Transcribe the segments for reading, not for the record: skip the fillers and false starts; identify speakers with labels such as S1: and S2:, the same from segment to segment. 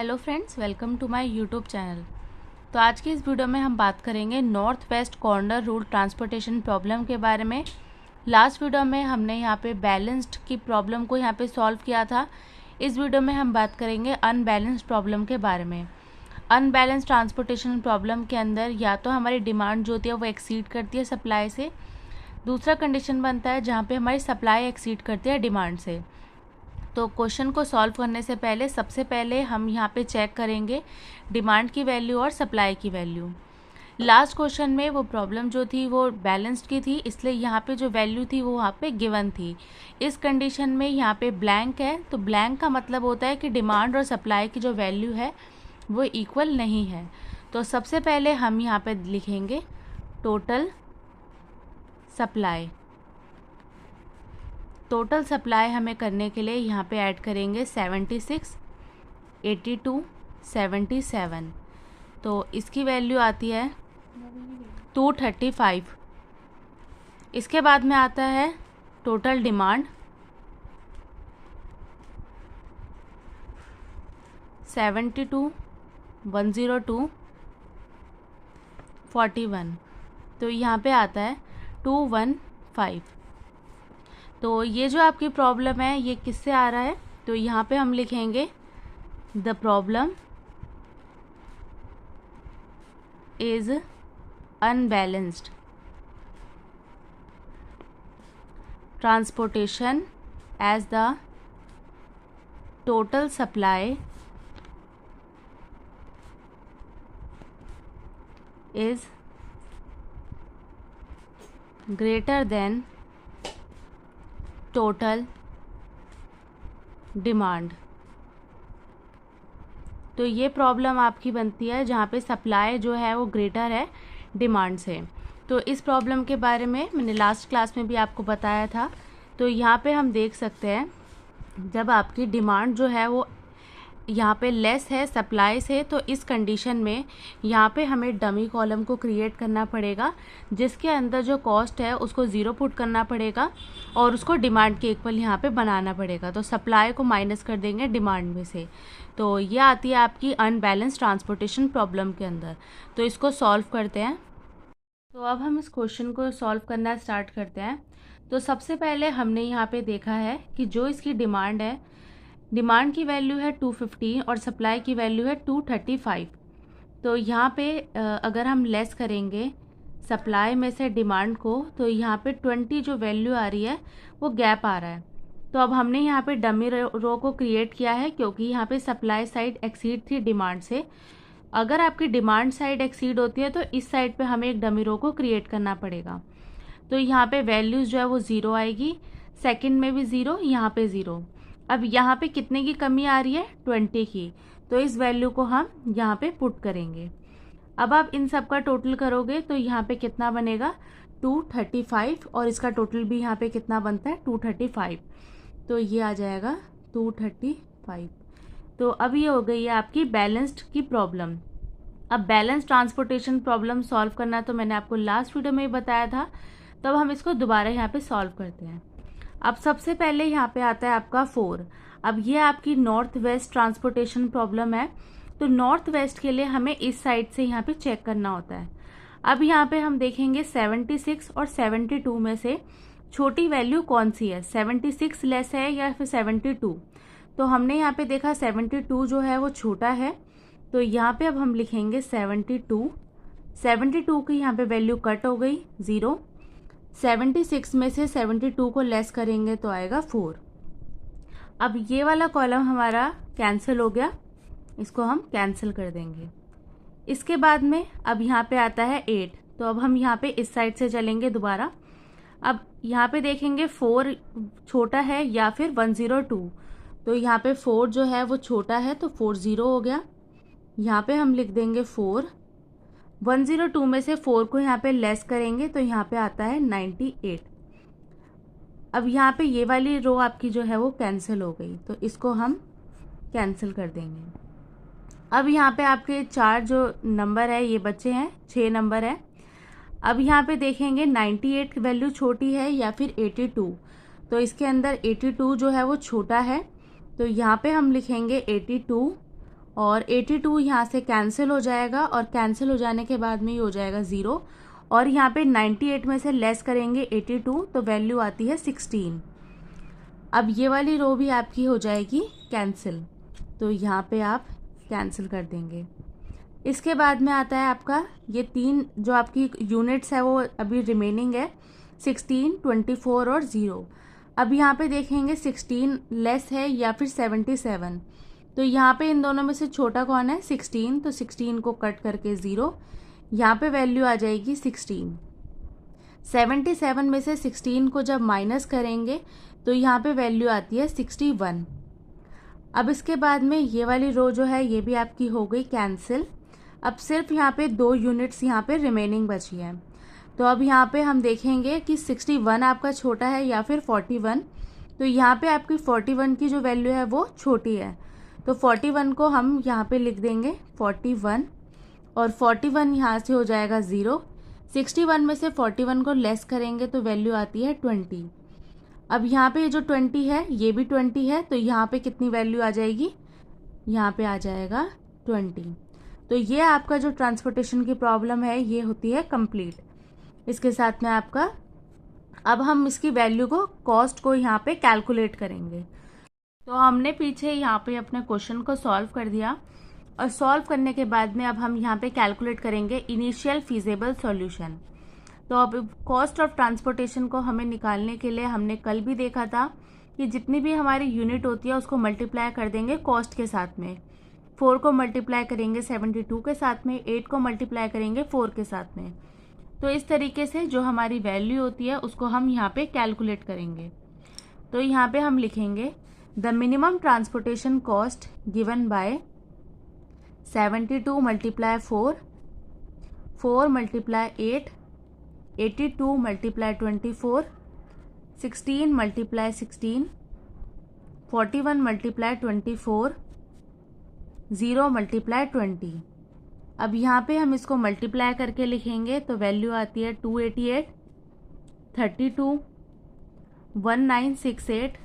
S1: Hello friends, welcome to my YouTube channel. तो आज की इस वीडियो में हम बात करेंगे north west corner rule transportation problem के बारे में। लास्ट वीडियो में हमने यहाँ पे बैलेंस्ड की प्रॉब्लम को यहाँ पे सॉल्व किया था। इस वीडियो में हम बात करेंगे अनबैलेंस्ड प्रॉब्लम के बारे में। अनबैलेंस्ड ट्रांसपोर्टेशन प्रॉब्लम के अंदर या तो हमारी डिमांड जो होती है वो एक्सीड करती है सप्लाई से, दूसरा कंडीशन बनता है जहाँ पे हमारी सप्लाई एक्सीड करती है डिमांड से। तो क्वेश्चन को सॉल्व करने से पहले सबसे पहले हम यहाँ पे चेक करेंगे डिमांड की वैल्यू और सप्लाई की वैल्यू। लास्ट क्वेश्चन में वो प्रॉब्लम जो थी वो बैलेंस्ड की थी, इसलिए यहाँ पे जो वैल्यू थी वो वहाँ पे गिवन थी। इस कंडीशन में यहाँ पे ब्लैंक है, तो ब्लैंक का मतलब होता है कि डिमांड और सप्लाई की जो वैल्यू है वो इक्वल नहीं है। तो सबसे पहले हम यहाँ पे लिखेंगे टोटल सप्लाई। टोटल सप्लाई हमें करने के लिए यहाँ पे ऐड करेंगे 76, 82, 77। तो इसकी वैल्यू आती है 235। इसके बाद में आता है टोटल डिमांड 72, 102, 41। तो यहाँ पे आता है 215। तो ये जो आपकी प्रॉब्लम है ये किससे आ रहा है, तो यहाँ पे हम लिखेंगे the problem is unbalanced transportation as the total supply is greater than total demand। तो ये प्रॉब्लम आपकी बनती है जहाँ पे सप्लाई जो है वो ग्रेटर है डिमांड से। तो इस प्रॉब्लम के बारे में मैंने लास्ट क्लास में भी आपको बताया था। तो यहाँ पे हम देख सकते हैं जब आपकी डिमांड जो है वो यहाँ पे लेस है सप्लाई से, तो इस कंडीशन में यहाँ पे हमें डमी कॉलम को क्रिएट करना पड़ेगा जिसके अंदर जो कॉस्ट है उसको ज़ीरो पुट करना पड़ेगा और उसको डिमांड के इक्वल यहाँ पे बनाना पड़ेगा। तो सप्लाई को माइनस कर देंगे डिमांड में से। तो ये आती है आपकी अनबैलेंस ट्रांसपोर्टेशन प्रॉब्लम के अंदर। तो इसको सॉल्व करते हैं। तो अब हम इस क्वेश्चन को सॉल्व करना स्टार्ट करते हैं। तो सबसे पहले हमने यहाँ पे देखा है कि जो इसकी डिमांड है, डिमांड की वैल्यू है 215 और सप्लाई की वैल्यू है 235। तो यहाँ पे अगर हम लेस करेंगे सप्लाई में से डिमांड को, तो यहाँ पे 20 जो वैल्यू आ रही है वो गैप आ रहा है। तो अब हमने यहाँ पे डमी रो को क्रिएट किया है क्योंकि यहाँ पे सप्लाई साइड एक्सीड थी डिमांड से। अगर आपकी डिमांड साइड एक्सीड होती है तो इस साइड पे हमें एक डमी रो को क्रिएट करना पड़ेगा। तो यहाँ पे वैल्यूज़ जो है वो ज़ीरो आएगी, सेकेंड में भी ज़ीरो, यहाँ पे ज़ीरो। अब यहाँ पे कितने की कमी आ रही है, 20 की। तो इस वैल्यू को हम यहाँ पे पुट करेंगे। अब आप इन सब का टोटल करोगे तो यहाँ पे कितना बनेगा, 235, और इसका टोटल भी यहाँ पे कितना बनता है, 235। तो ये आ जाएगा 235। तो अब ये हो गई है आपकी बैलेंस्ड की प्रॉब्लम। अब बैलेंस ट्रांसपोर्टेशन प्रॉब्लम सॉल्व करना तो मैंने आपको लास्ट वीडियो में ही बताया था। तो अब हम इसको दोबारा यहाँ पे सॉल्व करते हैं। अब सबसे पहले यहाँ पे आता है आपका 4। अब ये आपकी नॉर्थ वेस्ट ट्रांसपोर्टेशन प्रॉब्लम है। तो नॉर्थ वेस्ट के लिए हमें इस साइड से यहाँ पे चेक करना होता है। अब यहाँ पे हम देखेंगे 76 और 72 में से छोटी वैल्यू कौन सी है, 76 लेस है या फिर 72। तो हमने यहाँ पे देखा 72 जो है वो छोटा है। तो यहाँ पे अब हम लिखेंगे 72। 72 की यहाँ पे वैल्यू कट हो गई, 0। 76 में से 72 को लेस करेंगे तो आएगा 4। अब ये वाला कॉलम हमारा कैंसिल हो गया, इसको हम कैंसिल कर देंगे। इसके बाद में अब यहाँ पे आता है 8। तो अब हम यहाँ पे इस साइड से चलेंगे दोबारा। अब यहाँ पे देखेंगे 4 छोटा है या फिर 102। तो यहाँ पे 4 जो है वो छोटा है तो 40 हो गया। यहाँ पे हम लिख देंगे 4। 102 में से 4 को यहाँ पे लेस करेंगे तो यहाँ पे आता है 98। अब यहाँ पे ये वाली रो आपकी जो है वो कैंसिल हो गई, तो इसको हम कैंसिल कर देंगे। अब यहाँ पे आपके 4 जो नंबर है ये बचे हैं, 6 नंबर है। अब यहाँ पे देखेंगे 98 वैल्यू छोटी है या फिर 82। तो इसके अंदर 82 जो है वो छोटा है, तो यहाँ पे हम लिखेंगे 82 और 82 यहाँ से कैंसिल हो जाएगा और कैंसिल हो जाने के बाद में ये हो जाएगा 0 और यहाँ पे 98 में से लेस करेंगे 82 तो वैल्यू आती है 16। अब ये वाली रो भी आपकी हो जाएगी कैंसिल, तो यहाँ पे आप कैंसिल कर देंगे। इसके बाद में आता है आपका ये 3 जो आपकी यूनिट्स है वो अभी रिमेनिंग है 16, 24 और 0। अब यहाँ पे देखेंगे 16 लेस है या फिर 77, तो यहाँ पे इन दोनों में से छोटा कौन है 16, तो 16 को कट करके 0, यहाँ पे वैल्यू आ जाएगी 16। 77 में से 16 को जब माइनस करेंगे तो यहाँ पे वैल्यू आती है 61। अब इसके बाद में ये वाली रो जो है ये भी आपकी हो गई कैंसिल। अब सिर्फ यहाँ पे 2 यूनिट्स यहाँ पे रिमेनिंग बची है, तो अब यहाँ पे हम देखेंगे कि 61 आपका छोटा है या फिर 41। तो यहाँ पे आपकी 41 की जो वैल्यू है वो छोटी है, तो 41 को हम यहाँ पे लिख देंगे 41 और 41 यहाँ से हो जाएगा 0। 61 में से 41 को लेस करेंगे तो वैल्यू आती है 20। अब यहाँ पे जो 20 है ये भी 20 है, तो यहाँ पे कितनी वैल्यू आ जाएगी, यहाँ पे आ जाएगा 20। तो ये आपका जो ट्रांसपोर्टेशन की प्रॉब्लम है ये होती है कंप्लीट। इसके साथ में आपका अब हम इसकी वैल्यू को कॉस्ट को यहाँ पे कैलकुलेट करेंगे। तो हमने पीछे यहाँ पे अपने क्वेश्चन को सॉल्व कर दिया और सॉल्व करने के बाद में अब हम यहाँ पे कैलकुलेट करेंगे इनिशियल फीजेबल सॉल्यूशन। तो अब कॉस्ट ऑफ ट्रांसपोर्टेशन को हमें निकालने के लिए हमने कल भी देखा था कि जितनी भी हमारी यूनिट होती है उसको मल्टीप्लाई कर देंगे कॉस्ट के साथ में। 4 को मल्टीप्लाई करेंगे 72 के साथ में, 8 को मल्टीप्लाई करेंगे 4 के साथ में। तो इस तरीके से जो हमारी वैल्यू होती है उसको हम यहाँ पे कैलकुलेट करेंगे। तो यहाँ पे हम लिखेंगे the minimum transportation cost given by 72 multiply 4, 4 multiply 8, 82 multiply 24, 16 multiply 16, 41 multiply 24, 0 multiply 20। अब यहाँ पे हम इसको मल्टीप्लाई करके लिखेंगे तो वैल्यू आती है 288, 32, 1968,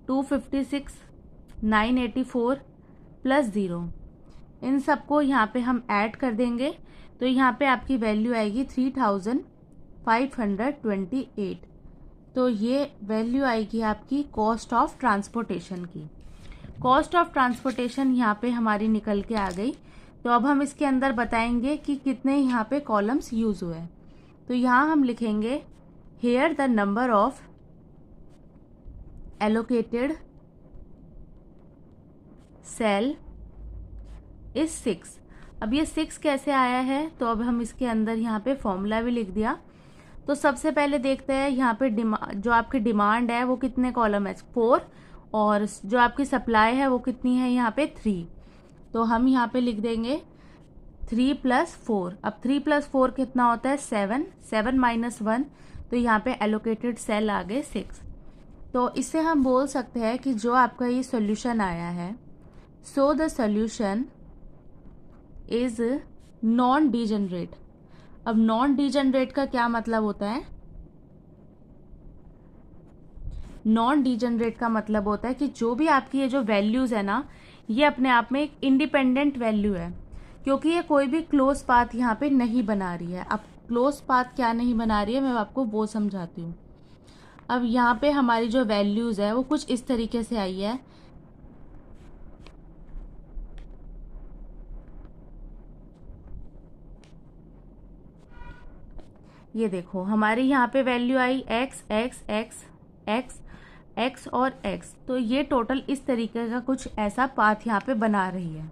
S1: 256, 984 प्लस 0। इन सबको यहाँ पे हम ऐड कर देंगे तो यहाँ पे आपकी वैल्यू आएगी 3528। तो ये वैल्यू आएगी आपकी कॉस्ट ऑफ ट्रांसपोर्टेशन की। कॉस्ट ऑफ ट्रांसपोर्टेशन यहाँ पे हमारी निकल के आ गई। तो अब हम इसके अंदर बताएंगे कि कितने यहाँ पे कॉलम्स यूज हुए। तो यहाँ हम लिखेंगे here the number of allocated cell is 6। अब ये 6 कैसे आया है, तो अब हम इसके अंदर यहाँ पे फॉर्मूला भी लिख दिया। तो सबसे पहले देखते हैं यहाँ पे जो आपकी डिमांड है वो कितने कॉलम है 4, और जो आपकी सप्लाई है वो कितनी है यहाँ पे 3। तो हम यहाँ पे लिख देंगे 3 + 4। अब 3 + 4 कितना होता है 7, 7 - 1, तो यहाँ पे एलोकेटेड सेल आ गए 6। तो इससे हम बोल सकते हैं कि जो आपका ये सॉल्यूशन आया है, so the solution is non degenerate. अब नॉन डीजनरेट का क्या मतलब होता है, नॉन डीजनरेट का मतलब होता है कि जो भी आपकी ये जो वैल्यूज है ना, ये अपने आप में एक इंडिपेंडेंट वैल्यू है, क्योंकि ये कोई भी क्लोज पाथ यहाँ पे नहीं बना रही है। अब क्लोज पाथ क्या नहीं बना रही है मैं आपको वो समझाती हूँ। अब यहाँ पे हमारी जो वैल्यूज है वो कुछ इस तरीके से आई है। ये देखो हमारी यहाँ पे वैल्यू आई x, x, x, x, x और x। तो ये टोटल इस तरीके का कुछ ऐसा पाथ यहाँ पे बना रही है।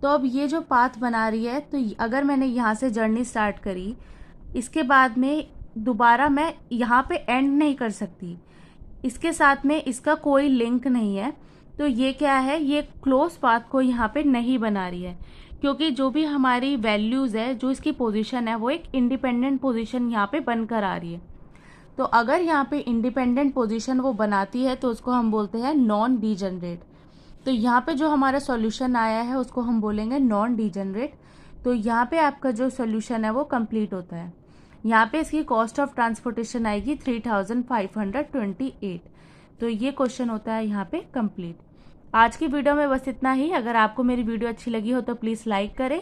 S1: तो अब ये जो पाथ बना रही है, तो अगर मैंने यहाँ से जर्नी स्टार्ट करी, इसके बाद में दोबारा मैं यहाँ पे एंड नहीं कर सकती, इसके साथ में इसका कोई लिंक नहीं है। तो ये क्या है, ये क्लोज पाथ को यहाँ पे नहीं बना रही है, क्योंकि जो भी हमारी वैल्यूज़ है, जो इसकी पोजीशन है, वो एक इंडिपेंडेंट पोजीशन यहाँ पे बनकर आ रही है। तो अगर यहाँ पे इंडिपेंडेंट पोजीशन वो बनाती है तो उसको हम बोलते हैं नॉन डीजनरेट। तो यहाँ पे जो हमारा सॉल्यूशन आया है उसको हम बोलेंगे नॉन डीजनरेट। तो यहाँ पे आपका जो सॉल्यूशन है वो कंप्लीट होता है। यहाँ पे इसकी कॉस्ट ऑफ ट्रांसपोर्टेशन आएगी 3528। तो ये क्वेश्चन होता है यहाँ पे कंप्लीट। आज की वीडियो में बस इतना ही। अगर आपको मेरी वीडियो अच्छी लगी हो तो प्लीज़ लाइक करें,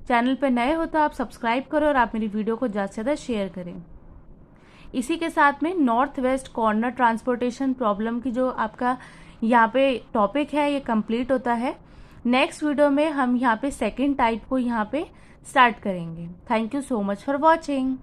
S1: चैनल पर नए हो तो आप सब्सक्राइब करो और आप मेरी वीडियो को ज़्यादा से ज़्यादा शेयर करें। इसी के साथ में north west corner transportation problem की जो आपका यहाँ पे टॉपिक है ये कंप्लीट होता है। नेक्स्ट वीडियो में हम यहाँ पे सेकंड टाइप को यहाँ पे स्टार्ट करेंगे। Thank you so much for watching.